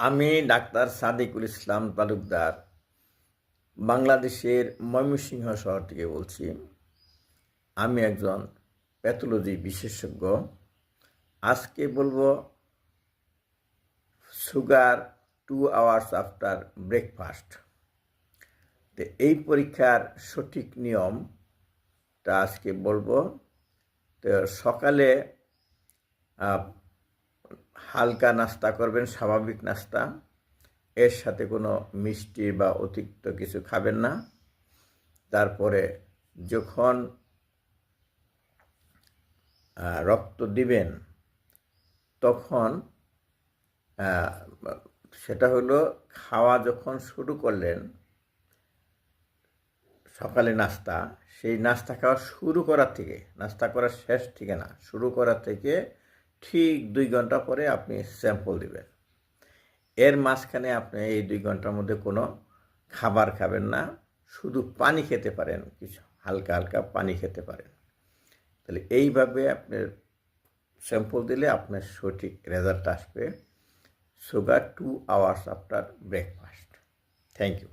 আমি ডাক্তার সাদিকুল ইসলাম তালুকদার বাংলাদেশের ময়মনসিংহ শহর থেকে বলছি। আমি একজন প্যাথোলজি বিশেষজ্ঞ। আজকে বলবো সুগার 2 আওয়ার্স আফটার ব্রেকফাস্ট। তো এই পরীক্ষার সঠিক নিয়মটা আজকে বলবো। তো সকালে হালকা নাস্তা করবেন, স্বাভাবিক নাস্তা। এর সাথে কোনো মিষ্টি বা অতিরিক্ত কিছু খাবেন না। তারপরে যখন রক্ত দিবেন তখন সেটা হলো খাওয়া যখন শুরু করলেন, সকালে নাস্তা, সেই নাস্তা খাওয়া শুরু করার থেকে, নাস্তা করার শেষ থেকে না, শুরু করার থেকে ঠিক 2 ঘন্টা পরে আপনি স্যাম্পল দিবেন। এর মাঝখানে আপনি এই 2 ঘন্টার মধ্যে কোনো খাবার খাবেন না, শুধু পানি খেতে পারেন, কিছু হালকা হালকা পানি খেতে পারেন। তাহলে এইভাবে আপনার স্যাম্পল দিলে আপনার সঠিক রেজাল্ট আসবে। Sugar 2 hours after breakfast. Thank you.